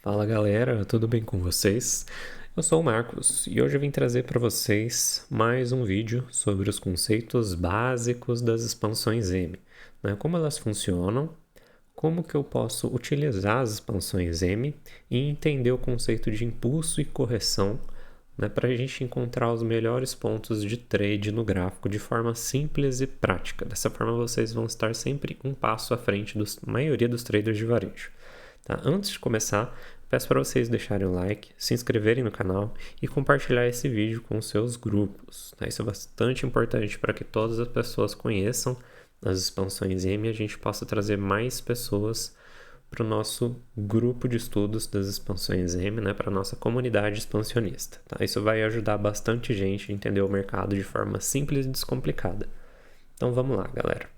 Fala galera, tudo bem com vocês? Eu sou o Marcos e hoje eu vim trazer para vocês mais um vídeo sobre os conceitos básicos das expansões M, né? Como elas funcionam, como que eu posso utilizar as expansões M e entender o conceito de impulso e correção, né, para a gente encontrar os melhores pontos de trade no gráfico de forma simples e prática. Dessa forma vocês vão estar sempre um passo à frente da maioria dos traders de varejo. Tá? Antes de começar, peço para vocês deixarem o like, se inscreverem no canal e compartilhar esse vídeo com os seus grupos. Tá? Isso é bastante importante para que todas as pessoas conheçam as expansões M e a gente possa trazer mais pessoas para o nosso grupo de estudos das expansões M, né, para a nossa comunidade expansionista. Tá? Isso vai ajudar bastante gente a entender o mercado de forma simples e descomplicada. Então vamos lá, galera.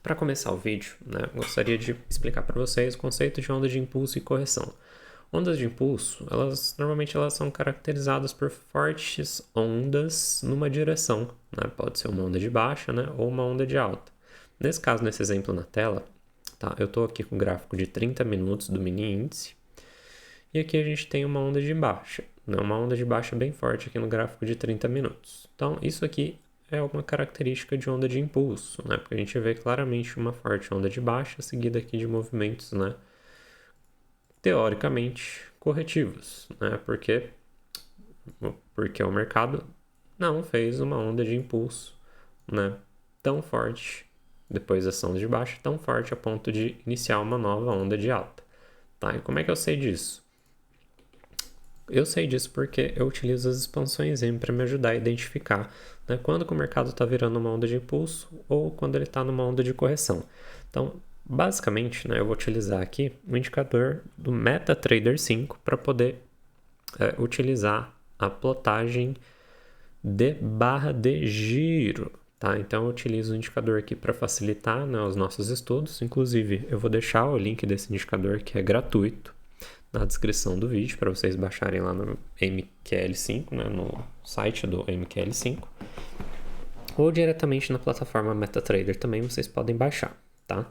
Para começar o vídeo, né, gostaria de explicar para vocês o conceito de onda de impulso e correção. Ondas de impulso, normalmente elas são caracterizadas por fortes ondas numa direção, né? Pode ser uma onda de baixa, né, ou uma onda de alta. Nesse caso, nesse exemplo na tela, tá, eu estou aqui com o gráfico de 30 minutos do mini índice, e aqui a gente tem uma onda de baixa, né, uma onda de baixa bem forte aqui no gráfico de 30 minutos. Então, isso aqui é uma característica de onda de impulso, né? Porque a gente vê claramente uma forte onda de baixa seguida aqui de movimentos, né, teoricamente corretivos, né? Porque o mercado não fez uma onda de impulso, né, tão forte depois dessa onda de baixa, tão forte a ponto de iniciar uma nova onda de alta. Tá? E como é que eu sei disso? Eu sei disso porque eu utilizo as expansões M para me ajudar a identificar, né, quando que o mercado está virando uma onda de impulso ou quando ele está numa onda de correção. Então, basicamente, né, eu vou utilizar aqui o indicador do MetaTrader 5 para poder utilizar a plotagem de barra de giro. Tá? Então, eu utilizo o indicador aqui para facilitar, né, os nossos estudos. Inclusive, eu vou deixar o link desse indicador que é gratuito na descrição do vídeo para vocês baixarem lá no MQL5, né, no site do MQL5, ou diretamente na plataforma MetaTrader também vocês podem baixar, tá?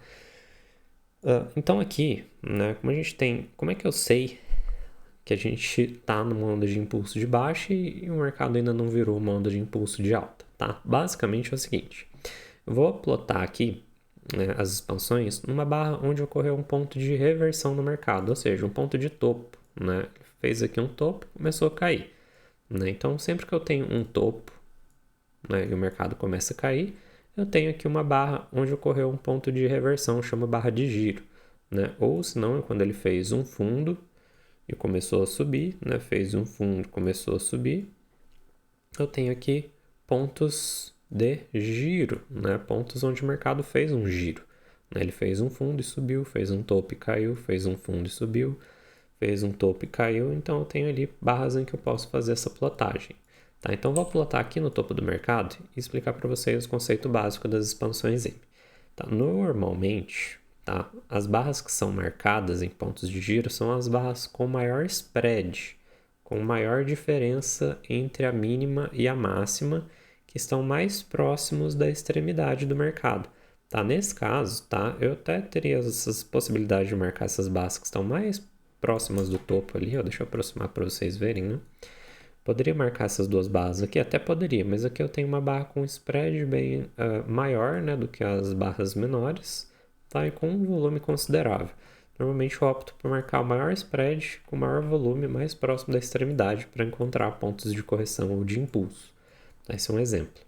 Então aqui, né, como é que eu sei que a gente está numa onda de impulso de baixa e o mercado ainda não virou uma onda de impulso de alta, tá? Basicamente é o seguinte, eu vou plotar aqui, né, as expansões numa barra onde ocorreu um ponto de reversão no mercado, ou seja, um ponto de topo, né? Fez aqui um topo, começou a cair, né? Então, sempre que eu tenho um topo, né, e o mercado começa a cair, eu tenho aqui uma barra onde ocorreu um ponto de reversão, chama barra de giro, né? Ou se não, é quando ele fez um fundo e começou a subir, né? Fez um fundo, começou a subir, eu tenho aqui pontos de giro, né? Pontos onde o mercado fez um giro. Né? Ele fez um fundo e subiu, fez um topo e caiu, fez um fundo e subiu, fez um topo e caiu. Então eu tenho ali barras em que eu posso fazer essa plotagem. Tá? Então eu vou plotar aqui no topo do mercado e explicar para vocês o conceito básico das expansões M. Tá? Normalmente, tá? As barras que são marcadas em pontos de giro são as barras com maior spread, com maior diferença entre a mínima e a máxima, que estão mais próximos da extremidade do mercado. Tá? Nesse caso, tá? Eu até teria essas possibilidades de marcar essas barras que estão mais próximas do topo ali. Deixa eu aproximar para vocês verem, né? Poderia marcar essas duas barras aqui? Até poderia, mas aqui eu tenho uma barra com spread bem maior, né, do que as barras menores, tá? E com um volume considerável. Normalmente eu opto por marcar o maior spread com maior volume mais próximo da extremidade para encontrar pontos de correção ou de impulso. Esse é um exemplo.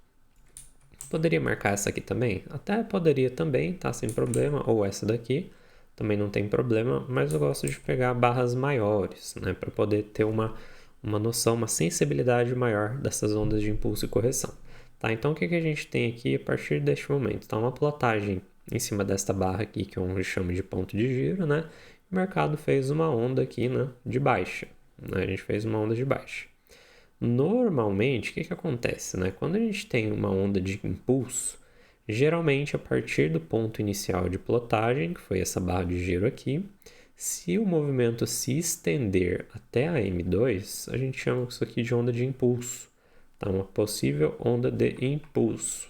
Poderia marcar essa aqui também? Até poderia também, tá? Sem problema. Ou essa daqui, também não tem problema, mas eu gosto de pegar barras maiores, né? Para poder ter uma noção, uma sensibilidade maior dessas ondas de impulso e correção. Tá? Então o que a gente tem aqui a partir deste momento? Tá? Uma plotagem em cima desta barra aqui, que eu chamo de ponto de giro, né? O mercado fez uma onda aqui, né, de baixa. Né? A gente fez uma onda de baixa. Normalmente, o que acontece? Né? Quando a gente tem uma onda de impulso, geralmente a partir do ponto inicial de plotagem, que foi essa barra de giro aqui, se o movimento se estender até a M2, a gente chama isso aqui de onda de impulso. Tá? Uma possível onda de impulso.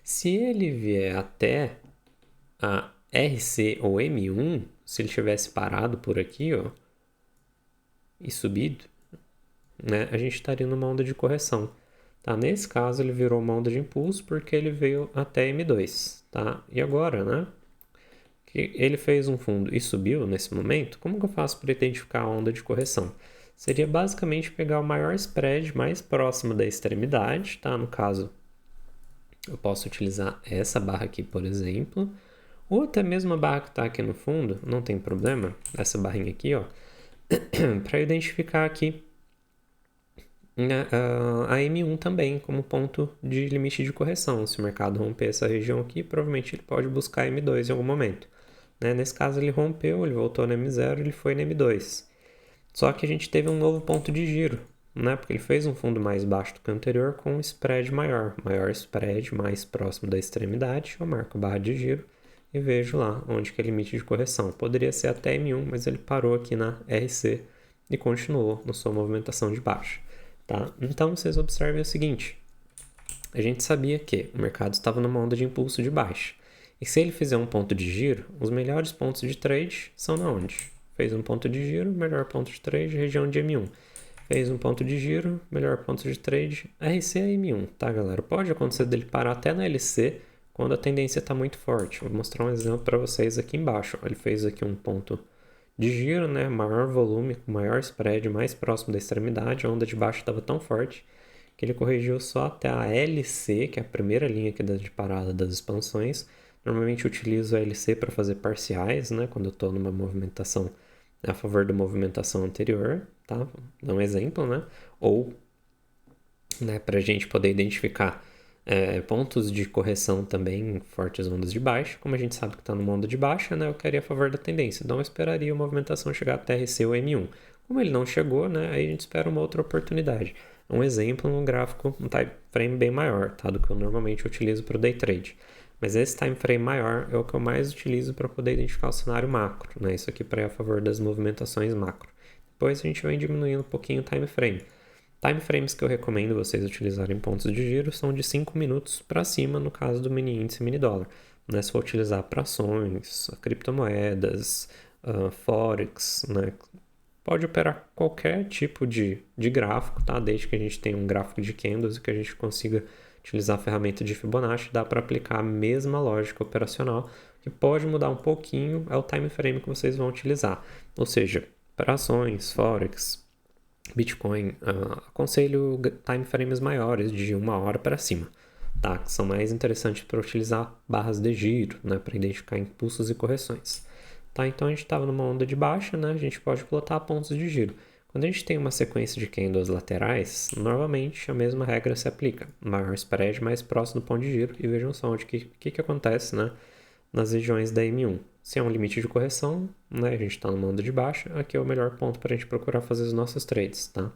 Se ele vier até a RC ou M1, se ele tivesse parado por aqui, ó, e subido, né, a gente estaria numa onda de correção. Tá? Nesse caso, ele virou uma onda de impulso porque ele veio até M2. Tá? E agora, né? Que ele fez um fundo e subiu nesse momento, como que eu faço para identificar a onda de correção? Seria basicamente pegar o maior spread mais próximo da extremidade, tá? No caso, eu posso utilizar essa barra aqui, por exemplo, ou até mesmo a barra que está aqui no fundo, não tem problema, essa barrinha aqui, ó, para identificar aqui a M1 também como ponto de limite de correção. Se o mercado romper essa região aqui, provavelmente ele pode buscar M2 em algum momento. Né? Nesse caso ele rompeu, ele voltou na M0, ele foi na M2. Só que a gente teve um novo ponto de giro, né? Porque ele fez um fundo mais baixo do que o anterior com um spread maior. Maior spread, mais próximo da extremidade, eu marco a barra de giro e vejo lá onde que é o limite de correção. Poderia ser até M1, mas ele parou aqui na RC e continuou na sua movimentação de baixa. Tá? Então, vocês observem o seguinte, a gente sabia que o mercado estava numa onda de impulso de baixa. E se ele fizer um ponto de giro, os melhores pontos de trade são na onde? Fez um ponto de giro, melhor ponto de trade, região de M1. Fez um ponto de giro, melhor ponto de trade, RC a M1, tá, galera? Pode acontecer dele parar até na LC quando a tendência está muito forte. Vou mostrar um exemplo para vocês aqui embaixo. Ele fez aqui um ponto de giro, né, maior volume, maior spread, mais próximo da extremidade, a onda de baixo estava tão forte que ele corrigiu só até a LC, que é a primeira linha aqui de parada das expansões. Normalmente eu utilizo a LC para fazer parciais, né, quando eu estou numa movimentação a favor da movimentação anterior, tá? Dá um exemplo, né? Ou, né, para a gente poder identificar pontos de correção também em fortes ondas de baixa. Como a gente sabe que está numa onda de baixa, né, eu queria a favor da tendência. Então eu esperaria a movimentação chegar até RC ou M1. Como ele não chegou, né, aí a gente espera uma outra oportunidade. Um exemplo, um gráfico, um time frame bem maior, tá, do que eu normalmente utilizo para o day trade. Mas esse time frame maior é o que eu mais utilizo para poder identificar o cenário macro, né? Isso aqui para ir a favor das movimentações macro. Depois a gente vem diminuindo um pouquinho o time frame. Time frames que eu recomendo vocês utilizarem pontos de giro são de 5 minutos para cima, no caso do mini índice e mini dólar. Né? Se for utilizar para ações, criptomoedas, forex, né? Pode operar qualquer tipo de gráfico, tá? Desde que a gente tenha um gráfico de candles e que a gente consiga utilizar a ferramenta de Fibonacci, dá para aplicar a mesma lógica operacional, que pode mudar um pouquinho é o time frame que vocês vão utilizar. Ou seja, para ações, forex, Bitcoin, aconselho time frames maiores, de 1 hora para cima, tá? Que são mais interessantes para utilizar barras de giro, né? Para identificar impulsos e correções. Tá? Então a gente estava numa onda de baixa, né? A gente pode plotar pontos de giro. Quando a gente tem uma sequência de candles laterais, novamente a mesma regra se aplica. Maior spread mais próximo do ponto de giro. E vejam só onde que acontece, né? Nas regiões da M1. Se é um limite de correção, né? A gente está numa onda de baixa, aqui é o melhor ponto para a gente procurar fazer os nossos trades, tá?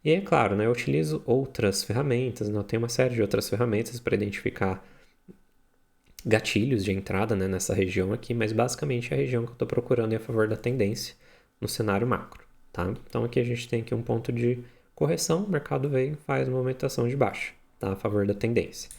E é claro, né? Eu utilizo outras ferramentas, né? Eu tenho uma série de outras ferramentas para identificar gatilhos de entrada, né, nessa região aqui, mas basicamente a região que eu estou procurando é a favor da tendência no cenário macro, tá? Então aqui a gente tem aqui um ponto de correção, o mercado veio e faz uma movimentação de baixa, tá? A favor da tendência.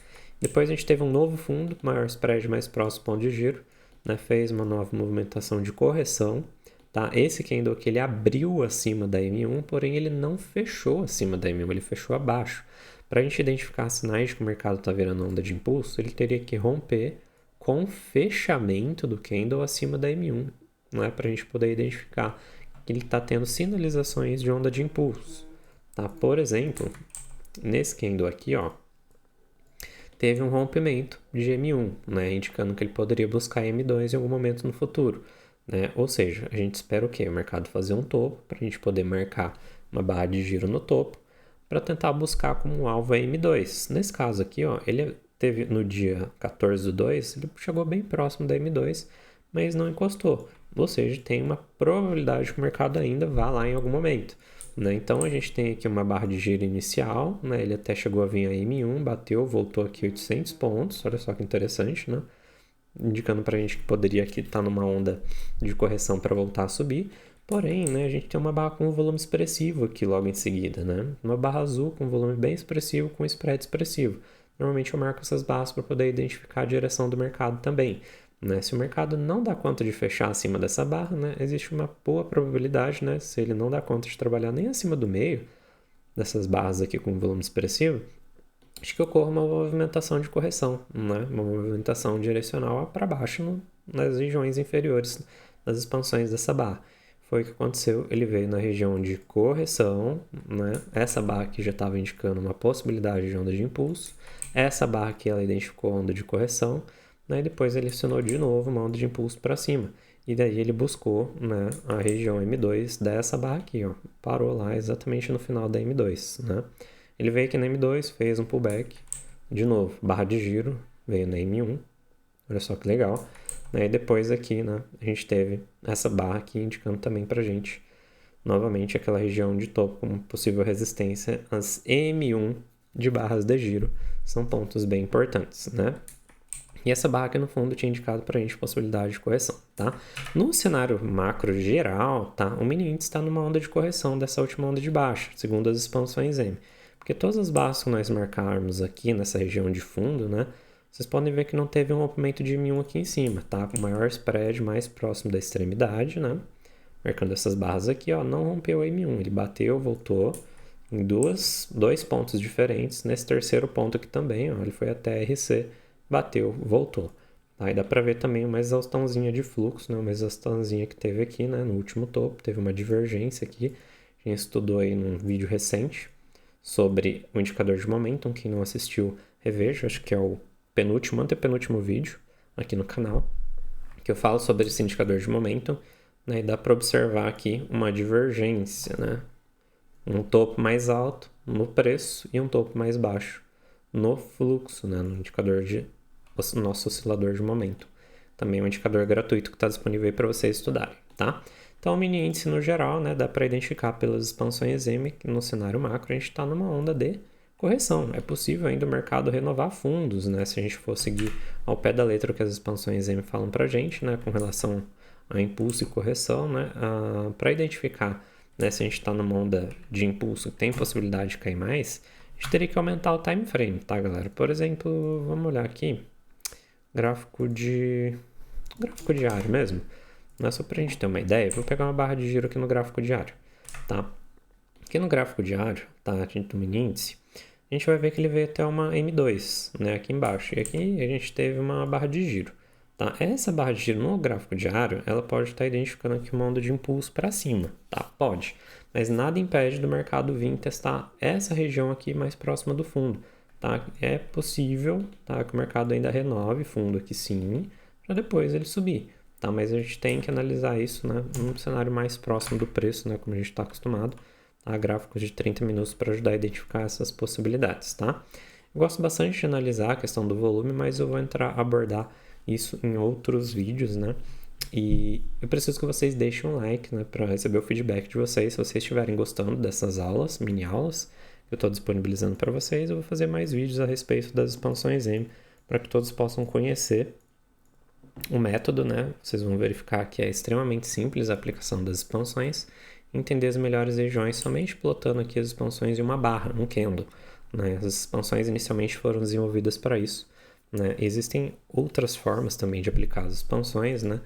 Depois a gente teve um novo fundo, maior spread mais próximo do ponto de giro, né? Fez uma nova movimentação de correção, tá? Esse candle aqui ele abriu acima da M1, porém ele não fechou acima da M1, ele fechou abaixo. Para a gente identificar sinais de que o mercado está virando onda de impulso, ele teria que romper com o fechamento do candle acima da M1, não é? Para a gente poder identificar que ele está tendo sinalizações de onda de impulso. Tá? Por exemplo, nesse candle aqui, ó, teve um rompimento de M1, né? Indicando que ele poderia buscar M2 em algum momento no futuro. Né? Ou seja, a gente espera o quê? O mercado fazer um topo para a gente poder marcar uma barra de giro no topo, para tentar buscar como alvo a M2. Nesse caso aqui, ó, ele teve no dia 14/2, ele chegou bem próximo da M2, mas não encostou. Ou seja, tem uma probabilidade que o mercado ainda vá lá em algum momento. Né? Então a gente tem aqui uma barra de giro inicial, né? Ele até chegou a vir a M1, bateu, voltou aqui 800 pontos, olha só que interessante, né? Indicando para a gente que poderia aqui estar numa onda de correção para voltar a subir. Porém, né, a gente tem uma barra com um volume expressivo aqui logo em seguida, né? Uma barra azul com um volume bem expressivo, com spread expressivo. Normalmente eu marco essas barras para poder identificar a direção do mercado também. né? Se o mercado não dá conta de fechar acima dessa barra, né, existe uma boa probabilidade, né, se ele não dá conta de trabalhar nem acima do meio dessas barras aqui com volume expressivo, acho que ocorra uma movimentação de correção, né? Uma movimentação direcional para baixo nas regiões inferiores das expansões dessa barra. Foi o que aconteceu, ele veio na região de correção, né? Essa barra aqui já estava indicando uma possibilidade de onda de impulso, essa barra aqui ela identificou onda de correção, né? E depois ele acionou de novo uma onda de impulso para cima. E daí ele buscou, né, a região M2 dessa barra aqui, ó. Parou lá exatamente no final da M2, né? Ele veio aqui na M2, fez um pullback, de novo, barra de giro, veio na M1, olha só que legal. E depois aqui, né, a gente teve essa barra aqui indicando também pra gente, novamente, aquela região de topo como possível resistência, as M1 de barras de giro, são pontos bem importantes, né? E essa barra aqui no fundo tinha indicado para a gente possibilidade de correção, tá? No cenário macro geral, tá? O mini índice está numa onda de correção dessa última onda de baixa, segundo as expansões M. Porque todas as barras que nós marcarmos aqui nessa região de fundo, né? Vocês podem ver que não teve um rompimento de M1 aqui em cima, tá? Com maior spread mais próximo da extremidade, né? Marcando essas barras aqui, ó, não rompeu o M1, ele bateu, voltou em dois pontos diferentes. Nesse terceiro ponto aqui também, ó, ele foi até RC, bateu, voltou. Aí dá para ver também uma exaustãozinha de fluxo, né? Uma exaustãozinha que teve aqui, né? No último topo, teve uma divergência aqui. A gente estudou aí num vídeo recente sobre o indicador de momentum. Quem não assistiu, reveja, acho que é o penúltimo, antepenúltimo vídeo aqui no canal, que eu falo sobre esse indicador de momentum, né? E dá para observar aqui uma divergência, né? Um topo mais alto no preço e um topo mais baixo no fluxo, né? No indicador de nosso oscilador de momento. Também é um indicador gratuito que está disponível aí para vocês estudarem, tá? Então, o mini índice no geral, né, dá para identificar pelas expansões M que no cenário macro a gente está numa onda de correção. É possível ainda o mercado renovar fundos, né, se a gente for seguir ao pé da letra o que as expansões M falam para a gente, né, com relação a impulso e correção, né, para identificar, né, se a gente está numa onda de impulso que tem possibilidade de cair mais, a gente teria que aumentar o time frame, tá, galera? Por exemplo, vamos olhar aqui, gráfico diário mesmo. Não é só pra gente ter uma ideia, vou pegar uma barra de giro aqui no gráfico diário, tá? Aqui no gráfico diário, tá, do mini índice, a gente vai ver que ele veio até uma M2, né, aqui embaixo. E aqui a gente teve uma barra de giro, tá? Essa barra de giro no gráfico diário, ela pode estar identificando aqui uma onda de impulso para cima, tá? Pode. Mas nada impede do mercado vir testar essa região aqui mais próxima do fundo, tá? É possível, tá, que o mercado ainda renove fundo aqui sim, para depois ele subir, tá? Mas a gente tem que analisar isso, né, num cenário mais próximo do preço, né, como a gente está acostumado, tá? Gráficos de 30 minutos para ajudar a identificar essas possibilidades, tá? Eu gosto bastante de analisar a questão do volume, mas eu vou abordar isso em outros vídeos, né? E eu preciso que vocês deixem um like, né, para receber o feedback de vocês. Se vocês estiverem gostando dessas aulas, mini aulas, que eu estou disponibilizando para vocês, eu vou fazer mais vídeos a respeito das expansões M, para que todos possam conhecer o método, né? Vocês vão verificar que é extremamente simples a aplicação das expansões, entender as melhores regiões somente plotando aqui as expansões em uma barra, um candle, né? As expansões inicialmente foram desenvolvidas para isso, né? Existem outras formas também de aplicar as expansões, né?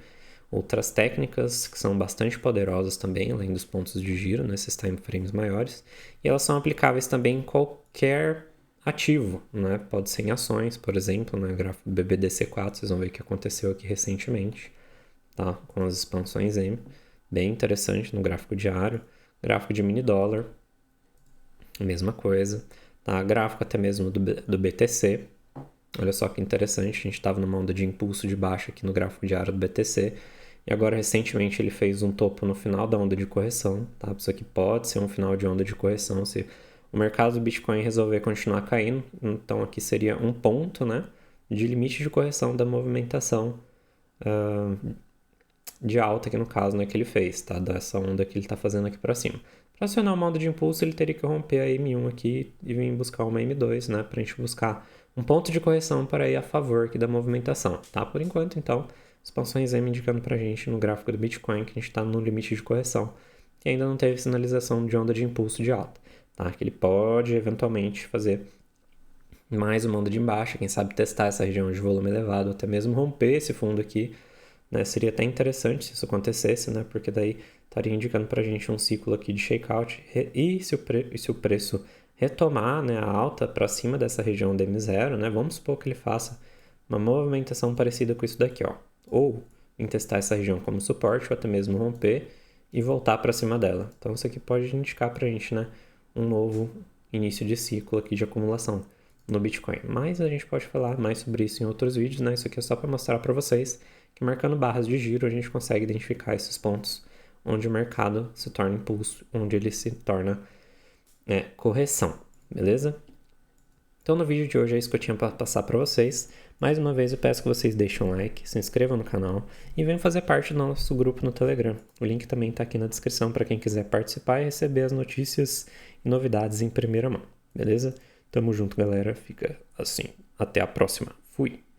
Outras técnicas que são bastante poderosas também, além dos pontos de giro, nesses time frames maiores, e elas são aplicáveis também em qualquer ativo, né? Pode ser em ações, por exemplo, né? O gráfico do BBDC4, vocês vão ver o que aconteceu aqui recentemente, tá? Com as expansões M, bem interessante no gráfico diário. Gráfico de mini dólar, mesma coisa, tá? Gráfico até mesmo do BTC, olha só que interessante, a gente estava numa onda de impulso de baixa aqui no gráfico diário do BTC, e agora recentemente ele fez um topo no final da onda de correção, tá? Isso aqui pode ser um final de onda de correção se o mercado do Bitcoin resolver continuar caindo. Então aqui seria um ponto, né, de limite de correção da movimentação de alta aqui no caso, né, que ele fez, tá? Dessa onda que ele está fazendo aqui para cima. Para acionar uma onda de impulso, ele teria que romper a M1 aqui e vir buscar uma M2, né, para a gente buscar um ponto de correção para ir a favor aqui da movimentação, tá? Por enquanto, então, expansões M indicando para a gente no gráfico do Bitcoin que a gente está no limite de correção e ainda não teve sinalização de onda de impulso de alta, tá? Que ele pode eventualmente fazer mais uma onda de baixa, quem sabe testar essa região de volume elevado, até mesmo romper esse fundo aqui, né? Seria até interessante se isso acontecesse, né? Porque daí estaria indicando para a gente um ciclo aqui de shakeout e se o preço retomar, né, a alta para cima dessa região DM0, né? Vamos supor que ele faça uma movimentação parecida com isso daqui, ó. Ou em testar essa região como suporte ou até mesmo romper e voltar para cima dela. Então isso aqui pode indicar para a gente, né, um novo início de ciclo aqui de acumulação no Bitcoin. Mas a gente pode falar mais sobre isso em outros vídeos, né? Isso aqui é só para mostrar para vocês que marcando barras de giro a gente consegue identificar esses pontos onde o mercado se torna impulso, onde ele se torna correção, beleza? Então no vídeo de hoje é isso que eu tinha para passar para vocês. Mais uma vez eu peço que vocês deixem um like, se inscrevam no canal e venham fazer parte do nosso grupo no Telegram. O link também está aqui na descrição para quem quiser participar e receber as notícias e novidades em primeira mão, beleza? Tamo junto, galera. Fica assim. Até a próxima. Fui!